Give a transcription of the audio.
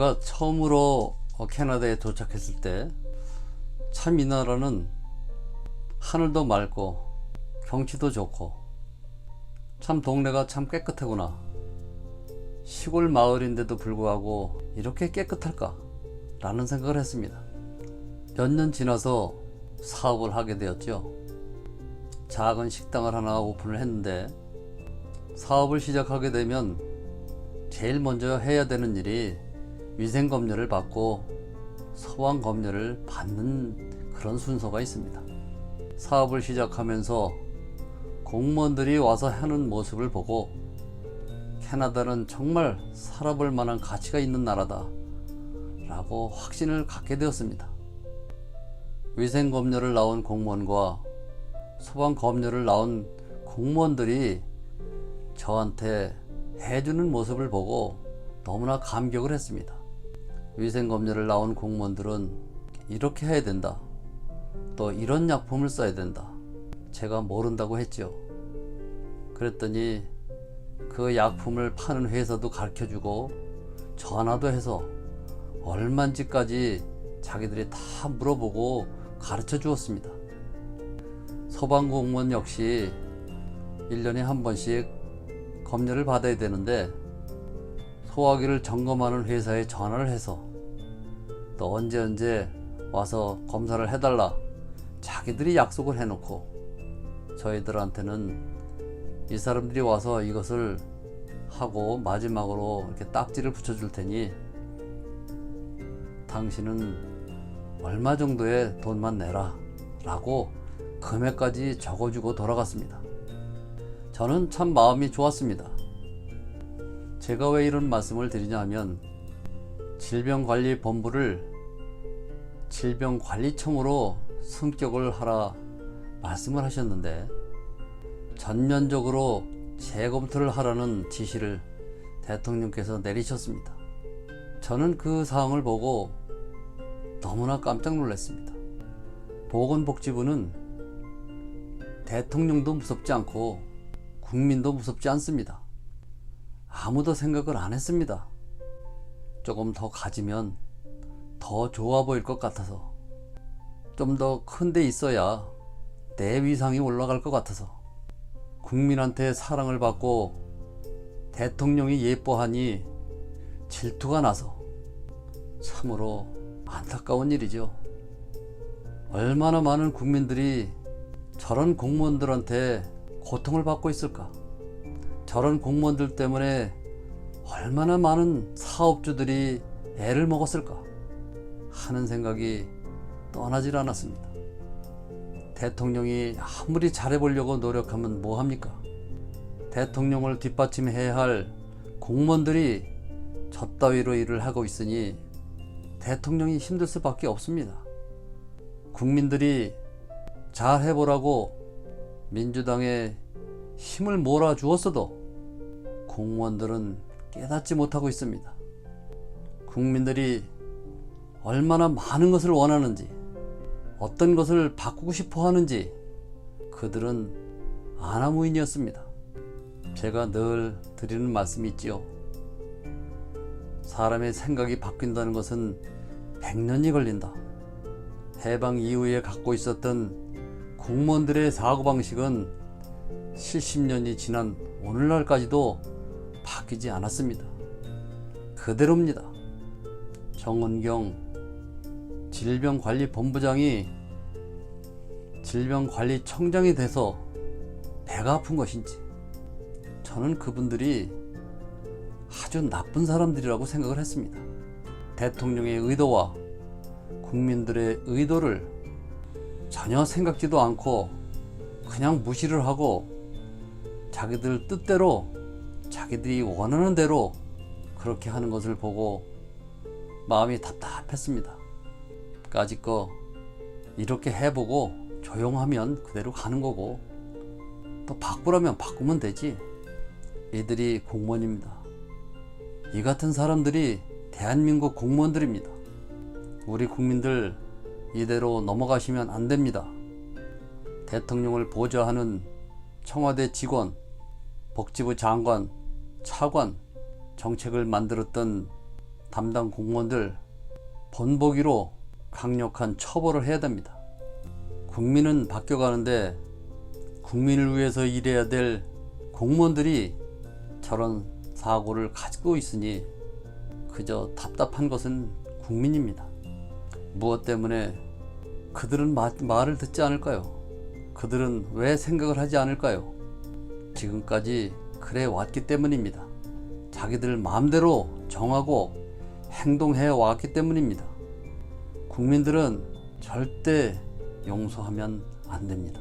제가 처음으로 캐나다에 도착했을 때 참 이 나라는 하늘도 맑고 경치도 좋고 참 동네가 참 깨끗하구나. 시골 마을인데도 불구하고 이렇게 깨끗할까? 라는 생각을 했습니다. 몇 년 지나서 사업을 하게 되었죠. 작은 식당을 하나 오픈을 했는데, 사업을 시작하게 되면 제일 먼저 해야 되는 일이 위생검열을 받고 소방검열을 받는 그런 순서가 있습니다. 사업을 시작하면서 공무원들이 와서 하는 모습을 보고 캐나다는 정말 살아볼 만한 가치가 있는 나라다 라고 확신을 갖게 되었습니다. 위생검열을 나온 공무원과 소방검열을 나온 공무원들이 저한테 해주는 모습을 보고 너무나 감격을 했습니다. 위생검열을 나온 공무원들은 이렇게 해야 된다, 또 이런 약품을 써야 된다. 제가 모른다고 했죠. 그랬더니 그 약품을 파는 회사도 가르쳐주고 전화도 해서 얼마인지까지 자기들이 다 물어보고 가르쳐 주었습니다. 소방공무원 역시 1년에 한 번씩 검열을 받아야 되는데, 소화기를 점검하는 회사에 전화를 해서 또 언제 와서 검사를 해달라 자기들이 약속을 해놓고 저희들한테는 이 사람들이 와서 이것을 하고 마지막으로 이렇게 딱지를 붙여줄 테니 당신은 얼마 정도의 돈만 내라 라고 금액까지 적어주고 돌아갔습니다. 저는 참 마음이 좋았습니다. 제가 왜 이런 말씀을 드리냐면, 질병관리본부를 질병관리청으로 승격을 하라 말씀을 하셨는데, 전면적으로 재검토를 하라는 지시를 대통령께서 내리셨습니다. 저는 그 사항을 보고 너무나 깜짝 놀랐습니다. 보건복지부는 대통령도 무섭지 않고 국민도 무섭지 않습니다. 아무도 생각을 안 했습니다. 조금 더 가지면 더 좋아 보일 것 같아서, 좀 더 큰 데 있어야 내 위상이 올라갈 것 같아서, 국민한테 사랑을 받고 대통령이 예뻐하니 질투가 나서 참으로 안타까운 일이죠. 얼마나 많은 국민들이 저런 공무원들한테 고통을 받고 있을까? 저런 공무원들 때문에 얼마나 많은 사업주들이 애를 먹었을까 하는 생각이 떠나질 않았습니다. 대통령이 아무리 잘해보려고 노력하면 뭐합니까? 대통령을 뒷받침해야 할 공무원들이 저 따위로 일을 하고 있으니 대통령이 힘들 수밖에 없습니다. 국민들이 잘해보라고 민주당에 힘을 몰아주었어도 공무원들은 깨닫지 못하고 있습니다. 국민들이 얼마나 많은 것을 원하는지, 어떤 것을 바꾸고 싶어 하는지 그들은 아나무인이었습니다. 제가 늘 드리는 말씀이 있지요. 사람의 생각이 바뀐다는 것은 100년이 걸린다. 해방 이후에 갖고 있었던 공무원들의 사고방식은 70년이 지난 오늘날까지도 바뀌지 않았습니다. 그대로입니다. 정은경 질병관리본부장이 질병관리청장이 돼서 배가 아픈 것인지, 저는 그분들이 아주 나쁜 사람들이라고 생각을 했습니다. 대통령의 의도와 국민들의 의도를 전혀 생각지도 않고 그냥 무시를 하고 자기들 뜻대로, 자기들이 원하는 대로 그렇게 하는 것을 보고 마음이 답답했습니다. 까짓거 이렇게 해보고 조용하면 그대로 가는 거고, 또 바꾸라면 바꾸면 되지. 이들이 공무원입니다. 이 같은 사람들이 대한민국 공무원들입니다. 우리 국민들 이대로 넘어가시면 안 됩니다. 대통령을 보좌하는 청와대 직원, 복지부 장관, 차관, 정책을 만들었던 담당 공무원들 본보기로 강력한 처벌을 해야 됩니다. 국민은 바뀌어가는데 국민을 위해서 일해야 될 공무원들이 저런 사고를 가지고 있으니 그저 답답한 것은 국민입니다. 무엇 때문에 그들은 말을 듣지 않을까요? 그들은 왜 생각을 하지 않을까요? 지금까지 그래 왔기 때문입니다. 자기들 마음대로 정하고 행동해 왔기 때문입니다. 국민들은 절대 용서하면 안 됩니다.